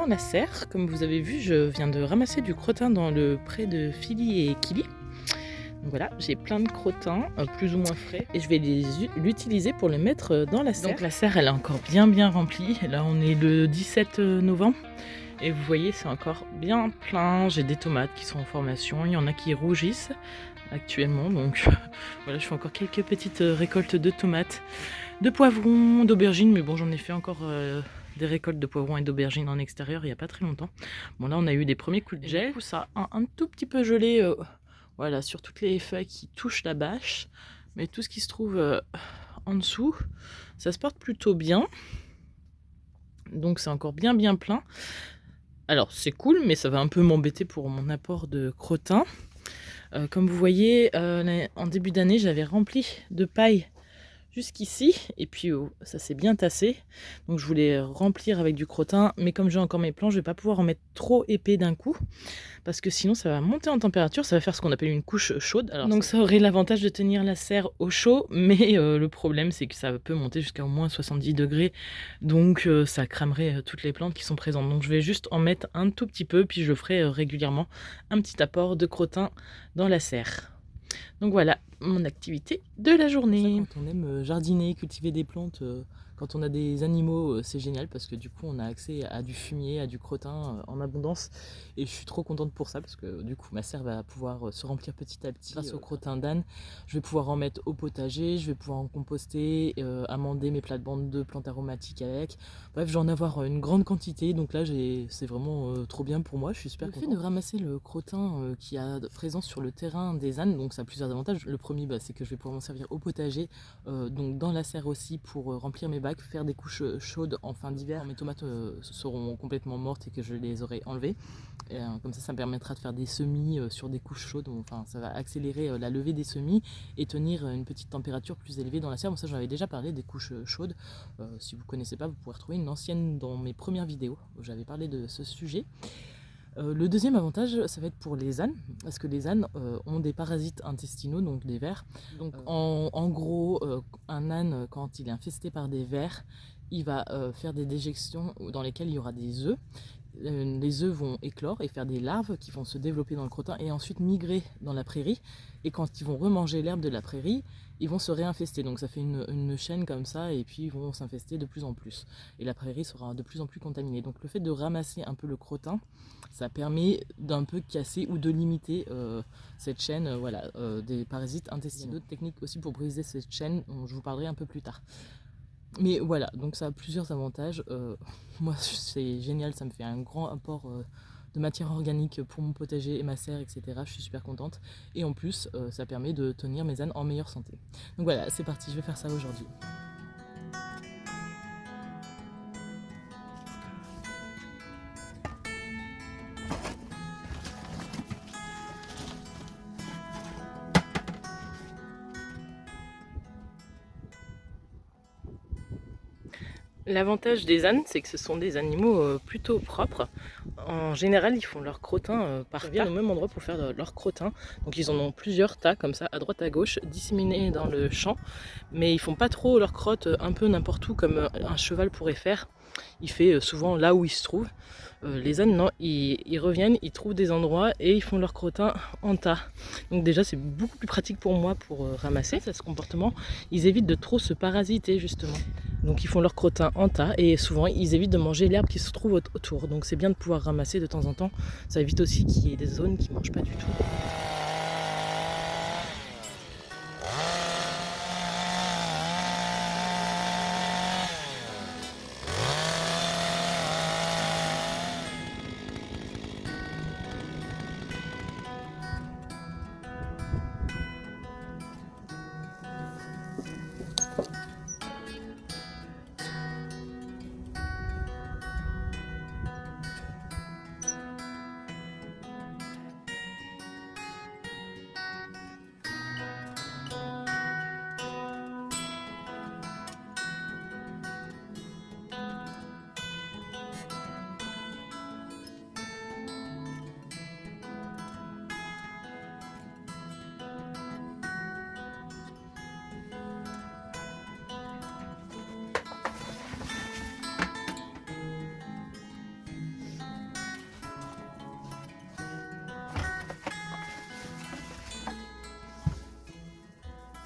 dans la serre. Comme vous avez vu, je viens de ramasser du crottin dans le pré de Philly et Kili. Donc voilà, j'ai plein de crottins, plus ou moins frais, et je vais l'utiliser pour les mettre dans la serre. Donc la serre, elle est encore bien remplie. Là, on est le 17 novembre. Et vous voyez, c'est encore bien plein. J'ai des tomates qui sont en formation. Il y en a qui rougissent actuellement. Donc voilà, je fais encore quelques petites récoltes de tomates, de poivrons, d'aubergines. Mais bon, j'en ai fait encore des récoltes de poivrons et d'aubergines en extérieur il n'y a pas très longtemps. Bon, là, on a eu des premiers coups de gel. Du coup, ça a un tout petit peu gelé voilà, sur toutes les feuilles qui touchent la bâche. Mais tout ce qui se trouve en dessous, ça se porte plutôt bien. Donc c'est encore bien plein. Alors c'est cool, mais ça va un peu m'embêter pour mon apport de crottin. Comme vous voyez, en début d'année, j'avais rempli de paille jusqu'ici, et puis ça s'est bien tassé. Donc je voulais remplir avec du crottin, mais comme j'ai encore mes plants, je vais pas pouvoir en mettre trop épais d'un coup, parce que sinon ça va monter en température, ça va faire ce qu'on appelle une couche chaude. Alors, donc ça aurait l'avantage de tenir la serre au chaud, mais le problème c'est que ça peut monter jusqu'à au moins 70 degrés, donc ça cramerait toutes les plantes qui sont présentes. Donc je vais juste en mettre un tout petit peu, puis je ferai régulièrement un petit apport de crottin dans la serre. Donc voilà mon activité de la journée. Quand on aime jardiner, cultiver des plantes, quand on a des animaux, c'est génial parce que du coup on a accès à du fumier, à du crottin en abondance, et je suis trop contente pour ça parce que du coup ma serre va pouvoir se remplir petit à petit grâce au crottin d'âne. Je vais pouvoir en mettre au potager, je vais pouvoir en composter, amender mes plates-bandes de plantes aromatiques avec. Bref, je vais en avoir une grande quantité, donc là c'est vraiment trop bien pour moi, je suis super contente. Le fait de ramasser le crottin qui a présence sur le terrain des ânes, donc ça a plusieurs avantages. Le premier, c'est que je vais pouvoir m'en servir au potager, donc dans la serre aussi pour remplir mes bacs, faire des couches chaudes en fin d'hiver quand mes tomates seront complètement mortes et que je les aurai enlevées. Et, comme ça me permettra de faire des semis sur des couches chaudes. Enfin, ça va accélérer la levée des semis et tenir une petite température plus élevée dans la serre. Bon, ça j'en avais déjà parlé des couches chaudes. Si vous ne connaissez pas, vous pouvez retrouver une ancienne dans mes premières vidéos où j'avais parlé de ce sujet. Le deuxième avantage, ça va être pour les ânes, parce que les ânes ont des parasites intestinaux, donc des vers. Donc en gros, un âne, quand il est infesté par des vers, il va faire des déjections dans lesquelles il y aura des œufs. Les œufs vont éclore et faire des larves qui vont se développer dans le crottin et ensuite migrer dans la prairie. Et quand ils vont remanger l'herbe de la prairie, ils vont se réinfester. Donc ça fait une chaîne comme ça, et puis ils vont s'infester de plus en plus. Et la prairie sera de plus en plus contaminée. Donc le fait de ramasser un peu le crottin, ça permet d'un peu casser ou de limiter cette chaîne voilà, des parasites intestinaux. D'autres techniques aussi pour briser cette chaîne, dont je vous parlerai un peu plus tard. Mais voilà, donc ça a plusieurs avantages. Moi, c'est génial, ça me fait un grand apport de matière organique pour mon potager et ma serre, etc. Je suis super contente. Et en plus, ça permet de tenir mes ânes en meilleure santé. Donc voilà, c'est parti, je vais faire ça aujourd'hui. L'avantage des ânes, c'est que ce sont des animaux plutôt propres. En général, ils font leur crottin par tas, au même endroit pour faire leur crottin. Donc ils en ont plusieurs tas comme ça, à droite à gauche, disséminés dans le champ. Mais ils font pas trop leur crotte un peu n'importe où comme un cheval pourrait faire. Il fait souvent là où il se trouve. Les ânes, non, ils reviennent, ils trouvent des endroits et ils font leur crottin en tas. Donc déjà, c'est beaucoup plus pratique pour moi pour ramasser ce comportement. Ils évitent de trop se parasiter justement. Donc ils font leur crottin en tas et souvent ils évitent de manger l'herbe qui se trouve autour. Donc c'est bien de pouvoir ramasser de temps en temps. Ça évite aussi qu'il y ait des zones qui ne mangent pas du tout.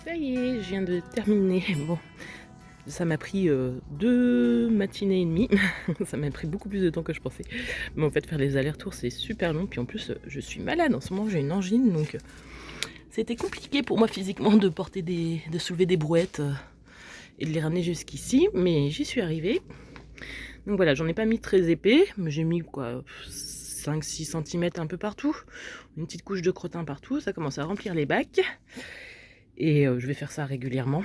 Ça y est, je viens de terminer. Bon, ça m'a pris 2 matinées et demie. Ça m'a pris beaucoup plus de temps que je pensais. Mais en fait, faire les allers-retours, c'est super long. Puis en plus, je suis malade en ce moment, j'ai une angine. Donc, c'était compliqué pour moi physiquement de soulever des brouettes et de les ramener jusqu'ici. Mais j'y suis arrivée. Donc voilà, j'en ai pas mis très épais. Mais j'ai mis quoi 5-6 cm un peu partout. Une petite couche de crottin partout. Ça commence à remplir les bacs. Et je vais faire ça régulièrement.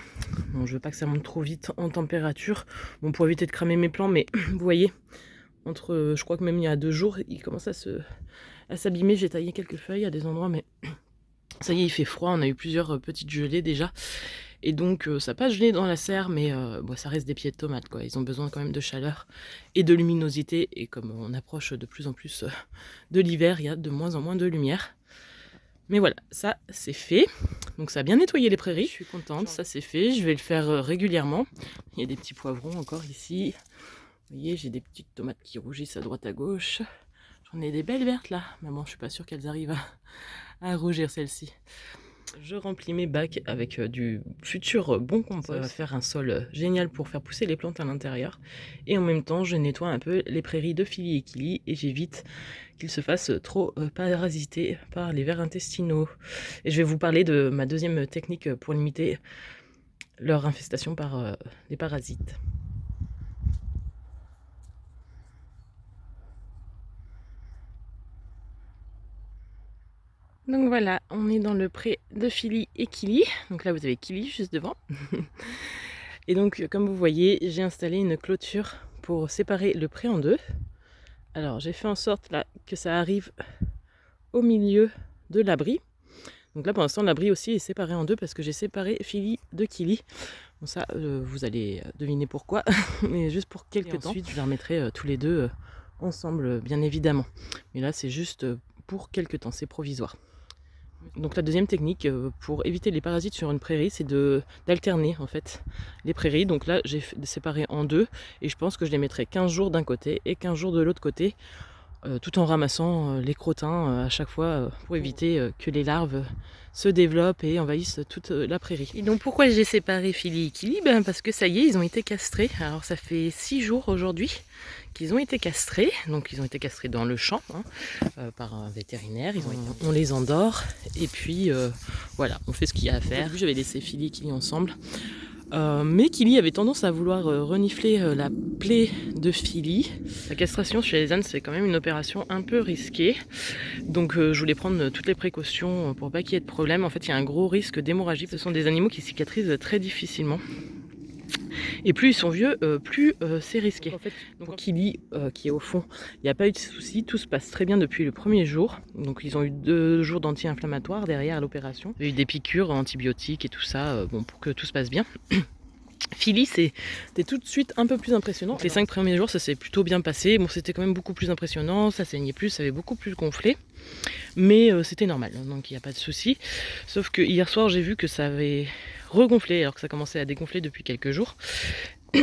Bon, je veux pas que ça monte trop vite en température. Bon, pour éviter de cramer mes plants, mais vous voyez, je crois que même il y a 2 jours, il commence à s'abîmer. J'ai taillé quelques feuilles à des endroits, mais ça y est, il fait froid. On a eu plusieurs petites gelées déjà. Et donc, ça n'a pas gelé dans la serre, mais bon, ça reste des pieds de tomates, quoi. Ils ont besoin quand même de chaleur et de luminosité. Et comme on approche de plus en plus de l'hiver, il y a de moins en moins de lumière. Mais voilà, ça c'est fait. Donc ça a bien nettoyé les prairies, je suis contente, ça c'est fait. Je vais le faire régulièrement. Il y a des petits poivrons encore ici. Vous voyez, j'ai des petites tomates qui rougissent à droite à gauche. J'en ai des belles vertes là. Mais bon, je suis pas sûre qu'elles arrivent à rougir celles-ci. Je remplis mes bacs avec du futur bon compost. Ça va faire un sol génial pour faire pousser les plantes à l'intérieur. Et en même temps, je nettoie un peu les prairies de Philly et Kili et j'évite qu'ils se fassent trop parasiter par les vers intestinaux. Et je vais vous parler de ma deuxième technique pour limiter leur infestation par les parasites. Donc voilà, on est dans le pré de Philly et Kili. Donc là, vous avez Kili juste devant. Et donc, comme vous voyez, j'ai installé une clôture pour séparer le pré en deux. Alors, j'ai fait en sorte là que ça arrive au milieu de l'abri. Donc là, pour l'instant, l'abri aussi est séparé en deux parce que j'ai séparé Philly de Kili. Bon, ça, vous allez deviner pourquoi, mais juste pour quelques temps. Ensuite, je les remettrai tous les deux ensemble, bien évidemment. Mais là, c'est juste pour quelques temps, c'est provisoire. Donc la deuxième technique pour éviter les parasites sur une prairie, c'est d'alterner en fait les prairies. Donc là, j'ai séparé en deux et je pense que je les mettrai 15 jours d'un côté et 15 jours de l'autre côté, tout en ramassant les crottins à chaque fois pour éviter que les larves se développent et envahissent toute la prairie. Et donc pourquoi j'ai séparé Philly et Kili? Parce que ça y est, ils ont été castrés. Alors ça fait 6 jours aujourd'hui qu'ils ont été castrés. Donc ils ont été castrés dans le champ par un vétérinaire. On les endort et puis voilà, on fait ce qu'il y a à faire. Au début j'avais laissé Philly et Kili ensemble. Mais Kili avait tendance à vouloir renifler la plaie de Philly. La castration chez les ânes, c'est quand même une opération un peu risquée. Donc je voulais prendre toutes les précautions pour pas qu'il y ait de problème. En fait, il y a un gros risque d'hémorragie. Ce sont des animaux qui cicatrisent très difficilement. Et plus ils sont vieux, plus c'est risqué. En fait, donc Kili, qui est au fond, il n'y a pas eu de soucis, tout se passe très bien depuis le premier jour. Donc ils ont eu 2 jours d'anti-inflammatoires derrière l'opération. Il y a eu des piqûres antibiotiques et tout ça, bon, pour que tout se passe bien. Philly, c'était tout de suite un peu plus impressionnant. Les 5 premiers jours, ça s'est plutôt bien passé. Bon, c'était quand même beaucoup plus impressionnant, ça saignait plus, ça avait beaucoup plus gonflé. Mais c'était normal, donc il n'y a pas de souci. Sauf que hier soir, j'ai vu que ça avait regonflé, alors que ça commençait à dégonfler depuis quelques jours.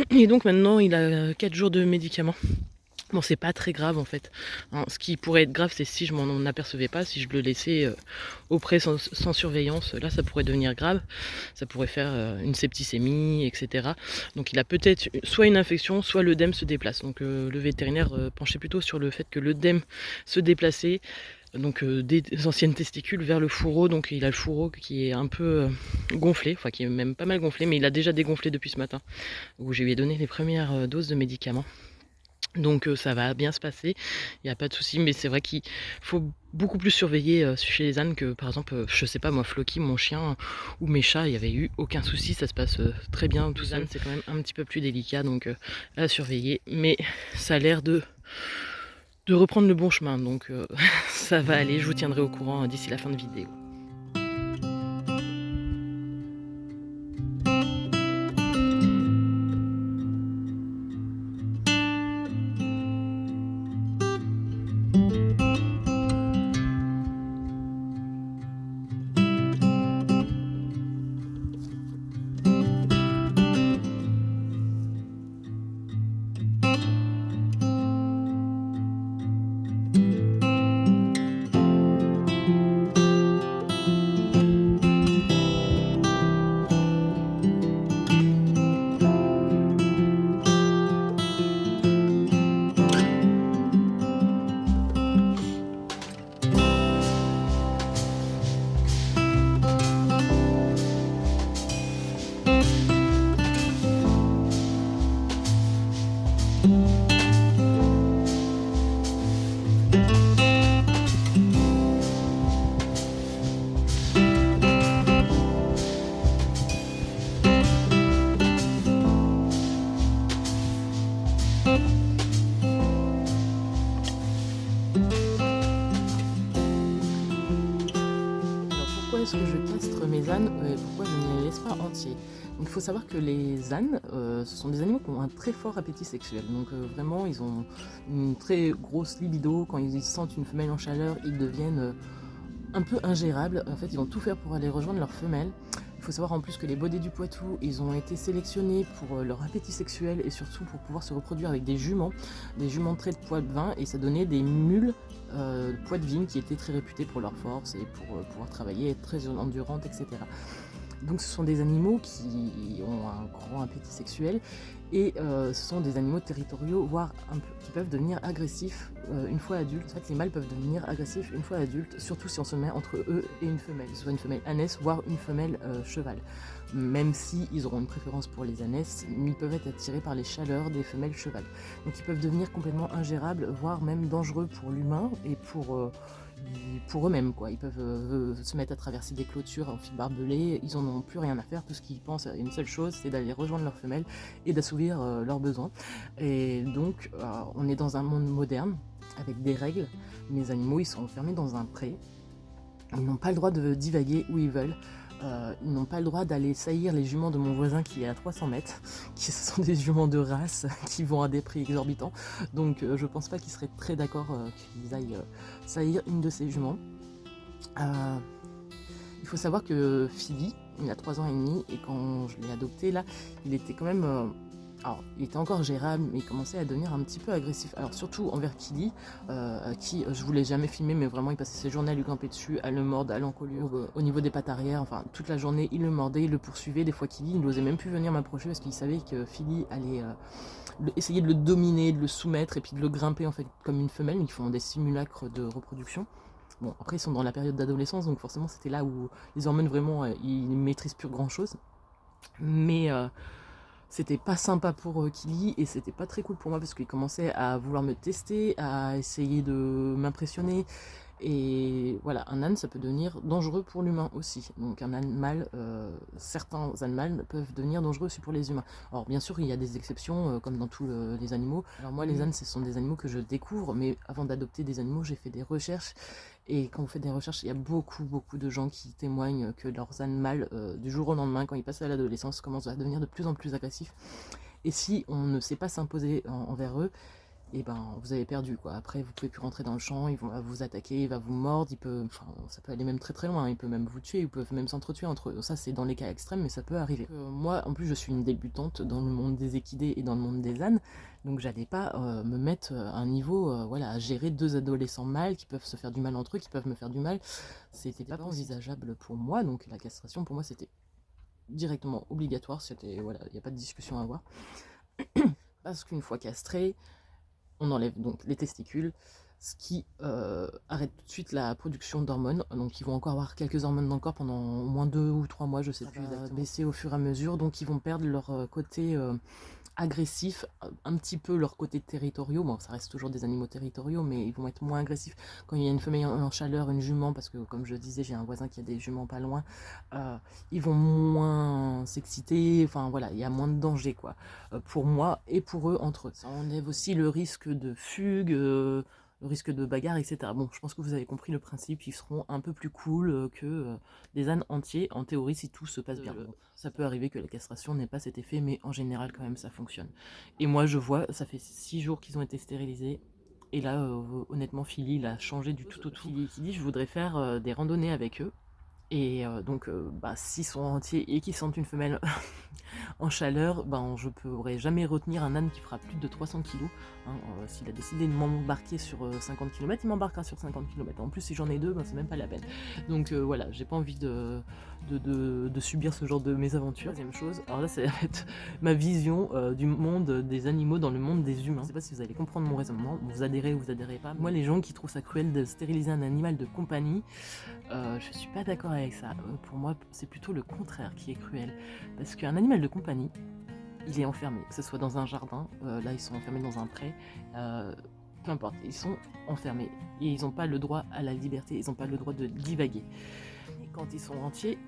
Et donc maintenant, il a 4 jours de médicaments. Bon, c'est pas très grave en fait. Hein, ce qui pourrait être grave, c'est si je m'en apercevais pas, si je le laissais auprès sans surveillance. Là, ça pourrait devenir grave. Ça pourrait faire une septicémie, etc. Donc, il a peut-être soit une infection, soit l'œdème se déplace. Donc, le vétérinaire penchait plutôt sur le fait que l'œdème se déplaçait. Donc des anciennes testicules vers le fourreau, donc il a le fourreau qui est un peu gonflé, enfin qui est même pas mal gonflé, mais il a déjà dégonflé depuis ce matin, où je lui ai donné les premières doses de médicaments. Donc ça va bien se passer, il n'y a pas de souci, mais c'est vrai qu'il faut beaucoup plus surveiller chez les ânes que par exemple, je sais pas moi, Floki, mon chien, ou mes chats, il n'y avait eu aucun souci, ça se passe très bien, tout ça. C'est quand même un petit peu plus délicat, donc à surveiller, mais ça a l'air de reprendre le bon chemin, donc ça va aller, je vous tiendrai au courant d'ici la fin de vidéo. est-ce que je castre mes ânes et pourquoi je ne les laisse pas entiers? Donc il faut savoir que les ânes, ce sont des animaux qui ont un très fort appétit sexuel. Donc vraiment, ils ont une très grosse libido. Quand ils sentent une femelle en chaleur, ils deviennent un peu ingérables. En fait, ils vont tout faire pour aller rejoindre leur femelle. Il faut savoir en plus que les Baudets du Poitou, ils ont été sélectionnés pour leur appétit sexuel et surtout pour pouvoir se reproduire avec des juments de trait de Poitevin, et ça donnait des mules poitevines qui étaient très réputées pour leur force et pour pouvoir travailler, être très endurantes, etc. Donc ce sont des animaux qui ont un grand appétit sexuel et ce sont des animaux territoriaux, voire qui peuvent devenir agressifs une fois adultes. En fait, les mâles peuvent devenir agressifs une fois adultes, surtout si on se met entre eux et une femelle, que ce soit une femelle ânesse, voire une femelle cheval. Même si ils auront une préférence pour les ânesses, ils peuvent être attirés par les chaleurs des femelles cheval. Donc ils peuvent devenir complètement ingérables, voire même dangereux pour l'humain et pour eux-mêmes, quoi. Ils peuvent se mettre à traverser des clôtures en fil barbelé, ils en ont plus rien à faire, tout ce qu'ils pensent à une seule chose, c'est d'aller rejoindre leur femelle et d'assouvir leurs besoins. Et donc on est dans un monde moderne avec des règles. Les animaux, ils sont enfermés dans un pré, ils n'ont pas le droit de divaguer où ils veulent. Ils n'ont pas le droit d'aller saillir les juments de mon voisin qui est à 300 mètres, qui ce sont des juments de race qui vont à des prix exorbitants. Donc je pense pas qu'ils seraient très d'accord qu'ils aillent saillir une de ces juments. Il faut savoir que Philly, il a 3 ans et demi, et quand je l'ai adopté là, il était quand même... alors, il était encore gérable, mais il commençait à devenir un petit peu agressif. Alors, surtout envers Kili, qui, je vous l'ai jamais filmé, mais vraiment, il passait ses journées à lui grimper dessus, à le mordre, à l'encolure, au niveau des pattes arrière. Enfin, toute la journée, il le mordait, il le poursuivait. Des fois, Kili, il n'osait même plus venir m'approcher parce qu'il savait que Philly allait essayer de le dominer, de le soumettre, et puis de le grimper, en fait, comme une femelle. Ils font des simulacres de reproduction. Bon, après, ils sont dans la période d'adolescence, donc forcément, c'était là où les hormones, vraiment, ils maîtrisent plus grand-chose. Mais... c'était pas sympa pour Kili et c'était pas très cool pour moi parce qu'il commençait à vouloir me tester, à essayer de m'impressionner. Et voilà, un âne, ça peut devenir dangereux pour l'humain aussi. Donc un âne mâle, certains ânes mâles peuvent devenir dangereux aussi pour les humains. Alors bien sûr, il y a des exceptions, comme dans tous les animaux. Alors moi, les ânes, ce sont des animaux que je découvre, mais avant d'adopter des animaux, j'ai fait des recherches. Et quand vous faites des recherches, il y a beaucoup de gens qui témoignent que leurs ânes mâles, du jour au lendemain, quand ils passent à l'adolescence, commencent à devenir de plus en plus agressifs. Et si on ne sait pas s'imposer envers eux, et ben vous avez perdu, quoi. Après vous pouvez plus rentrer dans le champ, ils vont vous attaquer, il va vous mordre, ça peut aller même très loin, il peut même vous tuer, ils peuvent même s'entretuer entre eux. Ça c'est dans les cas extrêmes, mais ça peut arriver. Moi en plus je suis une débutante dans le monde des équidés et dans le monde des ânes, donc j'allais pas me mettre à un niveau voilà, à gérer 2 adolescents mâles qui peuvent se faire du mal entre eux, qui peuvent me faire du mal. C'était pas envisageable pour moi, donc la castration pour moi c'était directement obligatoire, c'était voilà, il n'y a pas de discussion à avoir. Parce qu'une fois castré, on enlève donc les testicules, ce qui arrête tout de suite la production d'hormones. Donc ils vont encore avoir quelques hormones dans le corps pendant au moins 2 ou 3 mois, je sais plus exactement. Baisser au fur et à mesure, donc ils vont perdre leur côté agressif, un petit peu leur côté territoriaux. Bon, ça reste toujours des animaux territoriaux, mais ils vont être moins agressifs. Quand il y a une femelle en chaleur, une jument, parce que comme je disais, j'ai un voisin qui a des juments pas loin, ils vont moins s'exciter, enfin voilà, il y a moins de danger, quoi, pour moi et pour eux entre eux. Ça enlève aussi le risque de fugue, le risque de bagarre, etc. Bon, je pense que vous avez compris le principe, ils seront un peu plus cool que des ânes entiers, en théorie, si tout se passe bien. Bon, ça peut arriver que la castration n'ait pas cet effet, mais en général, quand même, ça fonctionne. Et moi, je vois, ça fait 6 jours qu'ils ont été stérilisés, et là, honnêtement, Philly, il a changé du tout au tout. Philly qui dit, je voudrais faire des randonnées avec eux, et donc, s'ils sont entiers et qu'ils sentent une femelle en chaleur, je ne pourrai jamais retenir un âne qui fera plus de 300 kg. Hein, s'il a décidé de m'embarquer sur 50 km, il m'embarquera sur 50 km. En plus, si j'en ai 2, c'est même pas la peine. Donc voilà, j'ai pas envie de subir ce genre de mésaventure. Deuxième chose, alors là, ça va être ma vision du monde des animaux dans le monde des humains. Je sais pas si vous allez comprendre mon raisonnement, vous adhérez ou vous adhérez pas. Moi, les gens qui trouvent ça cruel de stériliser un animal de compagnie, je suis pas d'accord avec ça. Pour moi, c'est plutôt le contraire qui est cruel. Parce qu'un animal de compagnie, il est enfermé, que ce soit dans un jardin, là ils sont enfermés dans un pré, peu importe, ils sont enfermés et ils n'ont pas le droit à la liberté, ils n'ont pas le droit de divaguer. Et quand ils sont entiers,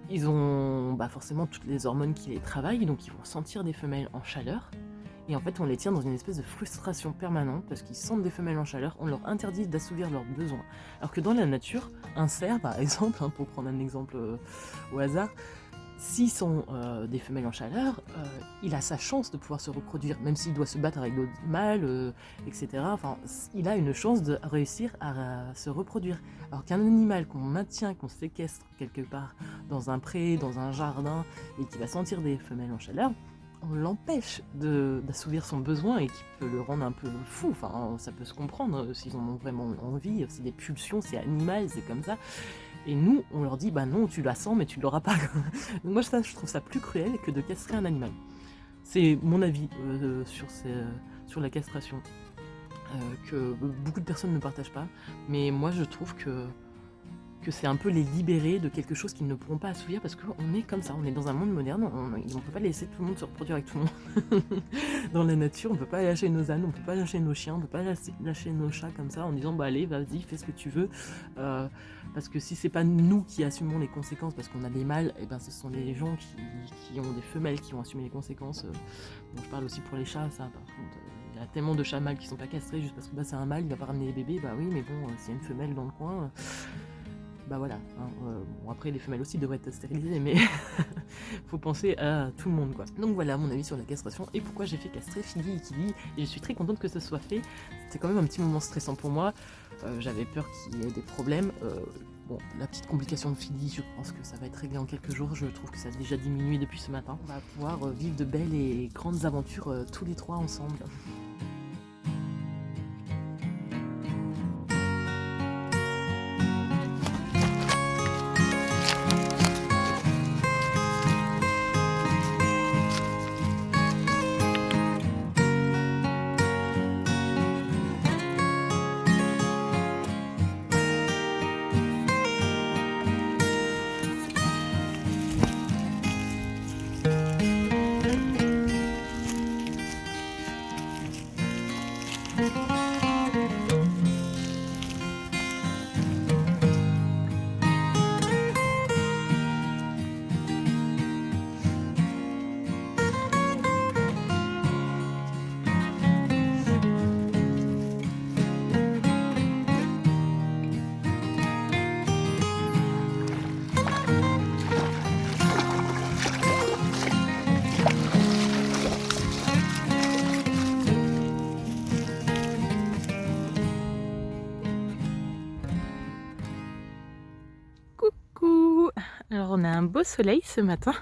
ils ont forcément toutes les hormones qui les travaillent, donc ils vont sentir des femelles en chaleur Et en fait, on les tient dans une espèce de frustration permanente parce qu'ils sentent des femelles en chaleur, on leur interdit d'assouvir leurs besoins. Alors que dans la nature, un cerf, par exemple, pour prendre un exemple au hasard, s'ils sont des femelles en chaleur, il a sa chance de pouvoir se reproduire, même s'il doit se battre avec d'autres mâles, etc. Enfin, il a une chance de réussir à se reproduire. Alors qu'un animal qu'on maintient, qu'on séquestre quelque part dans un pré, dans un jardin, et qui va sentir des femelles en chaleur, on l'empêche d'assouvir son besoin et qui peut le rendre un peu fou. Enfin, ça peut se comprendre s'ils en ont vraiment envie, c'est des pulsions, c'est animal, c'est comme ça. Et nous, on leur dit, bah non, tu la sens, mais tu l'auras pas. Donc moi, je trouve ça plus cruel que de castrer un animal. C'est mon avis sur la castration, que beaucoup de personnes ne partagent pas. Mais moi, je trouve que c'est un peu les libérer de quelque chose qu'ils ne pourront pas assouvir parce qu'on est comme ça, on est dans un monde moderne, on ne peut pas laisser tout le monde se reproduire avec tout le monde. Dans la nature, on ne peut pas lâcher nos ânes, on ne peut pas lâcher nos chiens, on ne peut pas lâcher nos chats comme ça en disant bah allez, vas-y, fais ce que tu veux. Parce que si c'est pas nous qui assumons les conséquences parce qu'on a des mâles, et ben ce sont les gens qui ont des femelles qui vont assumer les conséquences. Bon, je parle aussi pour les chats, ça par contre. Il y a tellement de chats mâles qui sont pas castrés juste parce que bah, c'est un mâle, il va pas ramener les bébés, bah oui, mais bon, s'il y a une femelle dans le coin. Bah voilà, bon après les femelles aussi devraient être stérilisées, mais faut penser à tout le monde quoi. Donc voilà mon avis sur la castration et pourquoi j'ai fait castrer Philly et Killy, et je suis très contente que ce soit fait. C'était quand même un petit moment stressant pour moi, j'avais peur qu'il y ait des problèmes. Bon, la petite complication de Philly, je pense que ça va être réglé en quelques jours, je trouve que ça a déjà diminué depuis ce matin. On va pouvoir vivre de belles et grandes aventures tous les trois ensemble. Coucou! Alors on a un beau soleil ce matin.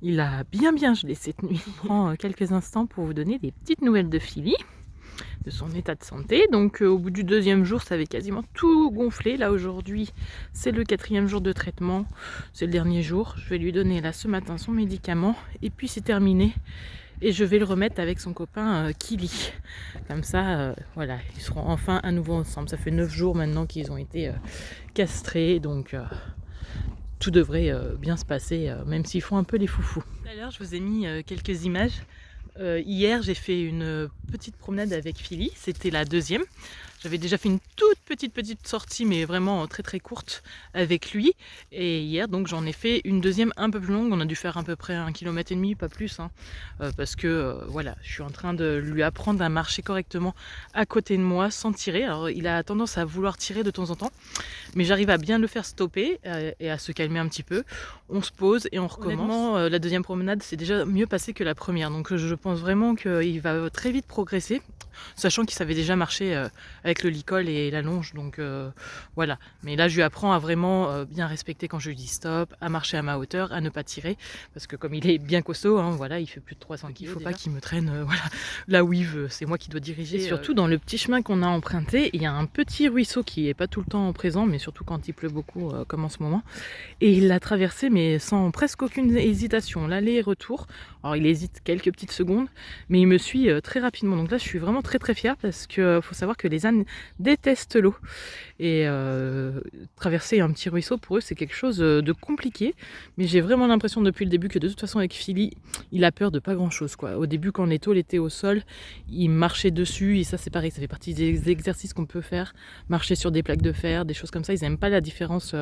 Il a bien gelé cette nuit. Je prends quelques instants pour vous donner des petites nouvelles de Philly, de son état de santé. Donc au bout du 2e jour, ça avait quasiment tout gonflé. Là aujourd'hui, c'est le 4e jour de traitement. C'est le dernier jour. Je vais lui donner là ce matin son médicament. Et puis c'est terminé. Et je vais le remettre avec son copain Killy. Comme ça, voilà, ils seront enfin à nouveau ensemble. Ça fait 9 jours maintenant qu'ils ont été castrés. Donc tout devrait bien se passer, même s'ils font un peu les foufous. Tout à l'heure, je vous ai mis quelques images. Hier, j'ai fait une petite promenade avec Philly, c'était la 2e. J'avais déjà fait une toute petite sortie, mais vraiment très courte avec lui. Et hier, donc, j'en ai fait une 2e un peu plus longue. On a dû faire à peu près 1,5 km, pas plus. Parce que, voilà, je suis en train de lui apprendre à marcher correctement à côté de moi sans tirer. Alors, il a tendance à vouloir tirer de temps en temps. Mais j'arrive à bien le faire stopper et à se calmer un petit peu. On se pose et on recommence. Honnêtement, la 2e promenade, c'est déjà mieux passé que la première. Donc, je pense vraiment qu'il va très vite progresser. Sachant qu'il savait déjà marcher avec le licol et la longe, donc voilà. Mais là, je lui apprends à vraiment bien respecter quand je lui dis stop, à marcher à ma hauteur, à ne pas tirer, parce que comme il est bien costaud, voilà, il fait plus de 300 kg, il ne faut pas qu'il me traîne voilà, là où il veut, c'est moi qui dois diriger. Et surtout, dans le petit chemin qu'on a emprunté, il y a un petit ruisseau qui n'est pas tout le temps présent, mais surtout quand il pleut beaucoup, comme en ce moment. Et il l'a traversé, mais sans presque aucune hésitation, l'aller et retour. Alors, il hésite quelques petites secondes, mais il me suit très rapidement. Donc là, je suis vraiment très fière parce qu'il faut savoir que les ânes détestent l'eau. Et traverser un petit ruisseau, pour eux, c'est quelque chose de compliqué. Mais j'ai vraiment l'impression depuis le début que de toute façon, avec Philly, il a peur de pas grand-chose, quoi. Au début, quand les tôles étaient au sol, il marchait dessus. Et ça, c'est pareil, ça fait partie des exercices qu'on peut faire. Marcher sur des plaques de fer, des choses comme ça. Ils n'aiment pas la différence.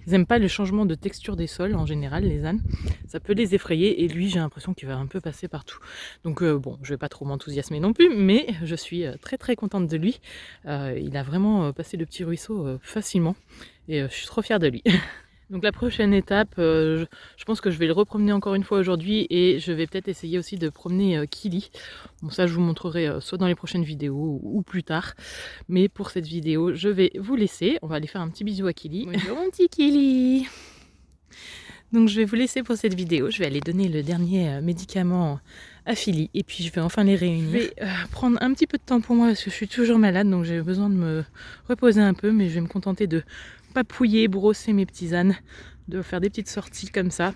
Ils n'aiment pas le changement de texture des sols en général, les ânes. Ça peut les effrayer et lui, j'ai l'impression qu'il va un peu passer partout. Donc bon, je vais pas trop m'enthousiasmer non plus, mais je suis très très contente de lui. Il a vraiment passé le petit ruisseau facilement et je suis trop fière de lui. Donc la prochaine étape, je pense que je vais le repromener encore une fois aujourd'hui et je vais peut-être essayer aussi de promener Kili. Bon, ça je vous montrerai soit dans les prochaines vidéos ou plus tard. Mais pour cette vidéo, je vais vous laisser. On va aller faire un petit bisou à Kili. Bonjour mon petit Kili. Donc je vais vous laisser pour cette vidéo. Je vais aller donner le dernier médicament à Philly et puis je vais enfin les réunir. Je vais prendre un petit peu de temps pour moi parce que je suis toujours malade, donc j'ai besoin de me reposer un peu, mais je vais me contenter de papouiller, brosser mes petits ânes, de faire des petites sorties comme ça.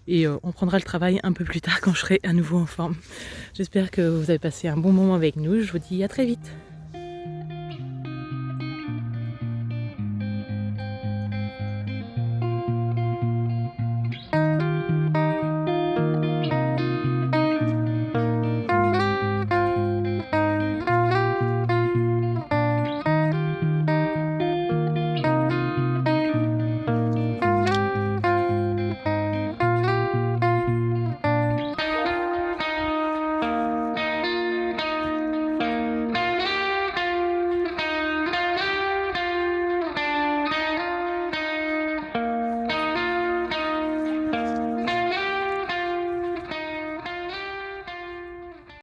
Et on prendra le travail un peu plus tard quand je serai à nouveau en forme. J'espère que vous avez passé un bon moment avec nous. Je vous dis à très vite.